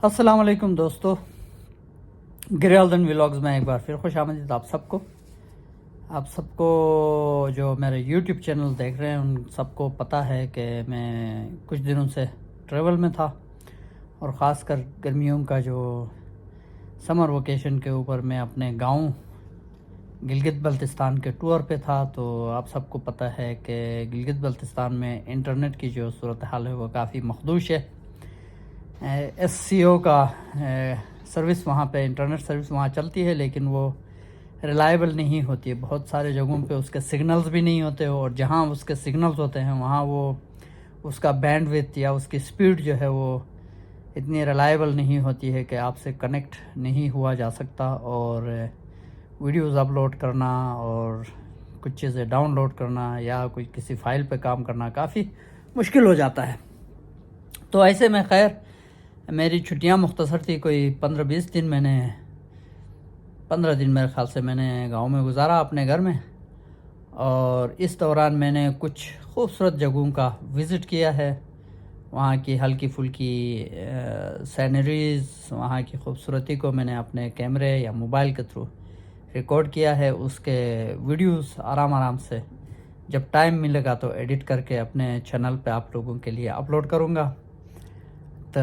السلام علیکم دوستو، گریالدن ولاگز میں ایک بار پھر خوش آمدید آپ سب کو جو میرے یوٹیوب چینل دیکھ رہے ہیں ان سب کو پتہ ہے کہ میں کچھ دنوں سے ٹریول میں تھا، اور خاص کر گرمیوں کا جو سمر ویکیشن کے اوپر میں اپنے گاؤں گلگت بلتستان کے ٹور پہ تھا۔ تو آپ سب کو پتہ ہے کہ گلگت بلتستان میں انٹرنیٹ کی جو صورتحال ہے وہ کافی مخدوش ہے۔ ایس سی او کا سروس وہاں پہ انٹرنیٹ سروس وہاں چلتی ہے، لیکن وہ ریلائبل نہیں ہوتی ہے۔ بہت سارے جگہوں پہ اس کے سگنلز بھی نہیں ہوتے، اور جہاں اس کے سگنلز ہوتے ہیں وہاں وہ اس کا بینڈ ویڈتھ یا اس کی سپیڈ جو ہے وہ اتنی ریلائبل نہیں ہوتی ہے کہ آپ سے کنیکٹ نہیں ہوا جا سکتا، اور ویڈیوز اپلوڈ کرنا اور کچھ چیزیں ڈاؤن لوڈ کرنا یا کوئی کسی فائل پہ کام کرنا کافی مشکل ہو جاتا ہے۔ تو ایسے میں خیر میری چھٹیاں مختصر تھی، کوئی 15-20 دن 15 دن میرے خیال سے میں نے گاؤں میں گزارا اپنے گھر میں، اور اس دوران میں نے کچھ خوبصورت جگہوں کا وزٹ کیا ہے۔ وہاں کی ہلکی پھلکی سینریز، وہاں کی خوبصورتی کو میں نے اپنے کیمرے یا موبائل کے تھرو ریکارڈ کیا ہے۔ اس کے ویڈیوز آرام سے جب ٹائم ملے گا تو ایڈٹ کر کے اپنے چینل پہ آپ لوگوں کے لیے اپلوڈ کروں گا۔ تو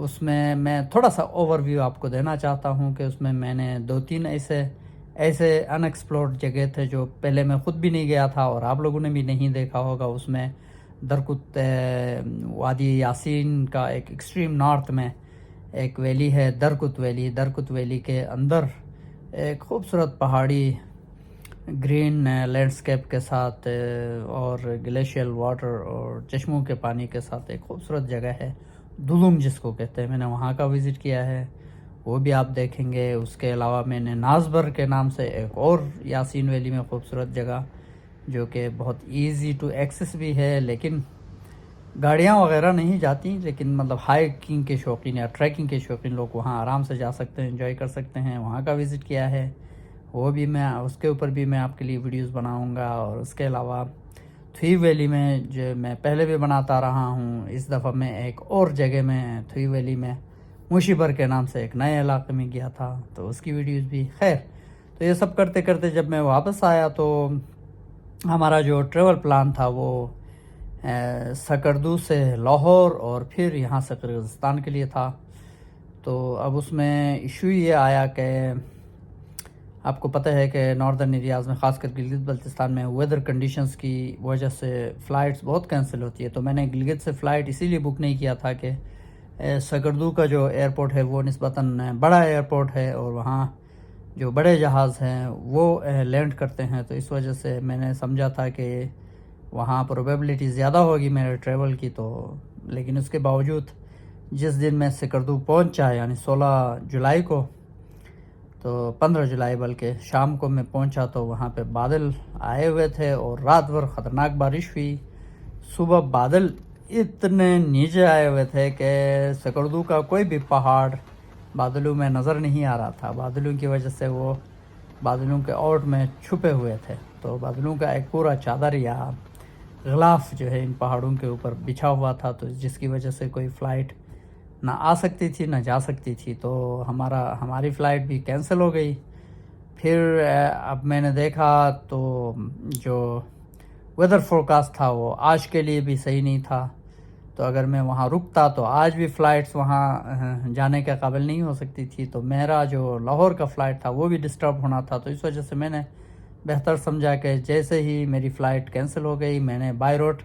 اس میں تھوڑا سا اوور ویو آپ کو دینا چاہتا ہوں کہ اس میں نے 2-3 ایسے ان ایکسپلورڈ جگہ تھے جو پہلے میں خود بھی نہیں گیا تھا اور آپ لوگوں نے بھی نہیں دیکھا ہوگا۔ اس میں درکت وادی یاسین کا ایکسٹریم نارتھ میں ایک ویلی ہے، درکت ویلی کے اندر ایک خوبصورت پہاڑی گرین لینڈسکیپ کے ساتھ اور گلیشیل واٹر اور چشموں کے پانی کے ساتھ ایک خوبصورت جگہ ہے دلوم جس کو کہتے ہیں۔ میں نے وہاں کا وزٹ کیا ہے، وہ بھی آپ دیکھیں گے۔ اس کے علاوہ میں نے نازبر کے نام سے ایک اور یاسین ویلی میں خوبصورت جگہ جو کہ بہت ایزی ٹو ایکسس بھی ہے، لیکن گاڑیاں وغیرہ نہیں جاتی، لیکن مطلب ہائکنگ کے شوقین یا ٹریکنگ کے شوقین لوگ وہاں آرام سے جا سکتے ہیں، انجوائے کر سکتے ہیں۔ وہاں کا وزٹ کیا ہے، وہ بھی میں اس کے اوپر بھی میں آپ کے لیے ویڈیوز بناؤں گا۔ اور اس کے علاوہ تھوئی ویلی میں جو میں پہلے بھی بناتا رہا ہوں، اس دفعہ میں ایک اور جگہ میں تھوئی ویلی میں موشیبر کے نام سے ایک نئے علاقے میں گیا تھا، تو اس کی ویڈیوز بھی خیر۔ تو یہ سب کرتے کرتے جب میں واپس آیا تو ہمارا جو ٹریول پلان تھا وہ سکردو سے لاہور اور پھر یہاں سے قرغیزستان کے لیے تھا۔ تو اب اس میں ایشو یہ آیا کہ آپ کو پتہ ہے کہ ناردرن ایریاز میں خاص کر گلگت بلتستان میں ویدر کنڈیشنز کی وجہ سے فلائٹس بہت کینسل ہوتی ہے۔ تو میں نے گلگت سے فلائٹ اسی لیے بک نہیں کیا تھا کہ سکردو کا جو ایئرپورٹ ہے وہ نسبتاً بڑا ایئرپورٹ ہے، اور وہاں جو بڑے جہاز ہیں وہ لینڈ کرتے ہیں، تو اس وجہ سے میں نے سمجھا تھا کہ وہاں پروبیبلٹی زیادہ ہوگی میرے ٹریول کی۔ تو لیکن اس کے باوجود جس دن میں سکردو پہنچا یعنی 16 جولائی کو، تو 15 جولائی بلکہ شام کو میں پہنچا تو وہاں پہ بادل آئے ہوئے تھے اور رات بھر خطرناک بارش ہوئی۔ صبح بادل اتنے نیچے آئے ہوئے تھے کہ سکردو کا کوئی بھی پہاڑ بادلوں میں نظر نہیں آ رہا تھا۔ بادلوں کی وجہ سے وہ بادلوں کے اوٹ میں چھپے ہوئے تھے، تو بادلوں کا ایک پورا چادر یا غلاف جو ہے ان پہاڑوں کے اوپر بچھا ہوا تھا، تو جس کی وجہ سے کوئی فلائٹ نہ آ سکتی تھی نہ جا سکتی تھی۔ تو ہماری فلائٹ بھی کینسل ہو گئی۔ پھر اب میں نے دیکھا تو جو ویدر فورکاسٹ تھا وہ آج کے لیے بھی صحیح نہیں تھا، تو اگر میں وہاں رکتا تو آج بھی فلائٹس وہاں جانے کے قابل نہیں ہو سکتی تھی۔ تو میرا جو لاہور کا فلائٹ تھا وہ بھی ڈسٹرب ہونا تھا، تو اس وجہ سے میں نے بہتر سمجھا کہ جیسے ہی میری فلائٹ کینسل ہو گئی میں نے بائی روڈ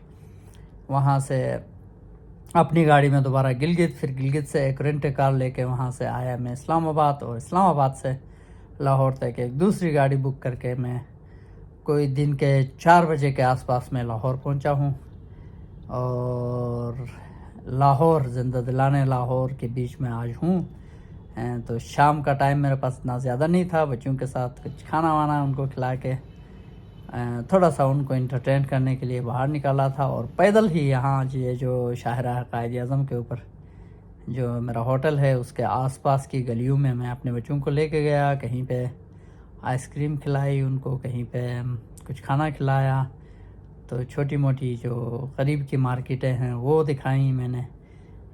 وہاں سے اپنی گاڑی میں دوبارہ گلگت، پھر گلگت سے ایک رینٹ کار لے کے وہاں سے آیا میں اسلام آباد، اور اسلام آباد سے لاہور تک ایک دوسری گاڑی بک کر کے میں کوئی دن کے 4 بجے کے آس پاس میں لاہور پہنچا ہوں۔ اور لاہور زندہ دلانے لاہور کے بیچ میں آج ہوں۔ تو شام کا ٹائم میرے پاس اتنا زیادہ نہیں تھا، بچوں کے ساتھ کچھ کھانا وانا ان کو کھلا کے تھوڑا سا ان کو انٹرٹین کرنے کے لیے باہر نکالا تھا، اور پیدل ہی یہاں یہ جو شاہراہ قائد اعظم کے اوپر جو میرا ہوٹل ہے اس کے آس پاس کی گلیوں میں میں اپنے بچوں کو لے کے گیا۔ کہیں پہ آئس کریم کھلائی ان کو، کہیں پہ کچھ کھانا کھلایا، تو چھوٹی موٹی جو قریب کی مارکیٹیں ہیں وہ دکھائیں میں نے۔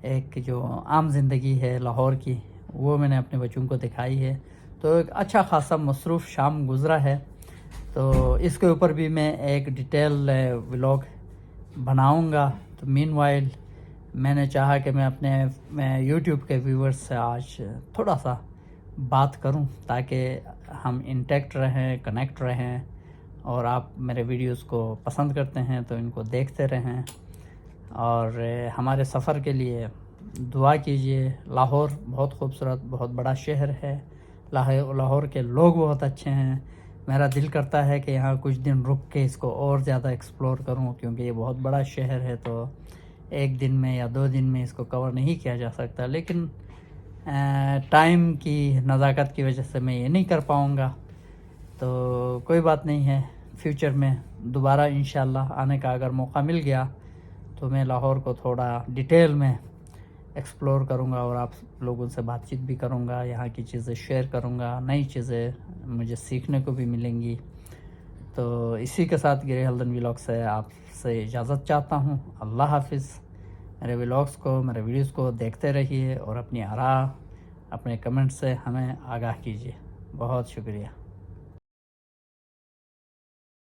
ایک جو عام زندگی ہے لاہور کی وہ میں نے اپنے بچوں کو دکھائی ہے. تو ایک اچھا خاصا مصروف شام گزرا ہے. تو اس کے اوپر بھی میں ایک ڈیٹیل ولاگ بناؤں گا. تو مین وائل میں نے چاہا کہ میں یوٹیوب کے ویورز سے آج تھوڑا سا بات کروں تاکہ ہم انٹیکٹ رہیں، کنیکٹ رہیں، اور آپ میرے ویڈیوز کو پسند کرتے ہیں تو ان کو دیکھتے رہیں اور ہمارے سفر کے لیے دعا کیجیے. لاہور بہت خوبصورت، بہت بڑا شہر ہے. لاہور کے لوگ بہت اچھے ہیں. میرا دل کرتا ہے کہ یہاں کچھ دن رک کے اس کو اور زیادہ ایکسپلور کروں، کیونکہ یہ بہت بڑا شہر ہے تو ایک دن میں یا 2 دن میں اس کو کور نہیں کیا جا سکتا. لیکن ٹائم کی نزاکت کی وجہ سے میں یہ نہیں کر پاؤں گا. تو کوئی بات نہیں ہے، فیوچر میں دوبارہ انشاءاللہ آنے کا اگر موقع مل گیا تو میں لاہور کو تھوڑا ڈیٹیل میں ایکسپلور کروں گا اور آپ لوگوں سے بات چیت بھی کروں گا، یہاں کی چیزیں شیئر کروں گا، نئی چیزیں مجھے سیکھنے کو بھی ملیں گی. تو اسی کے ساتھ گرے ہلدن ولاگ سے آپ سے اجازت چاہتا ہوں. اللہ حافظ. میرے ولاگز کو، میرے ویڈیوز کو دیکھتے رہیے اور اپنی آراء، اپنے کمنٹ سے ہمیں آگاہ کیجیے. بہت شکریہ.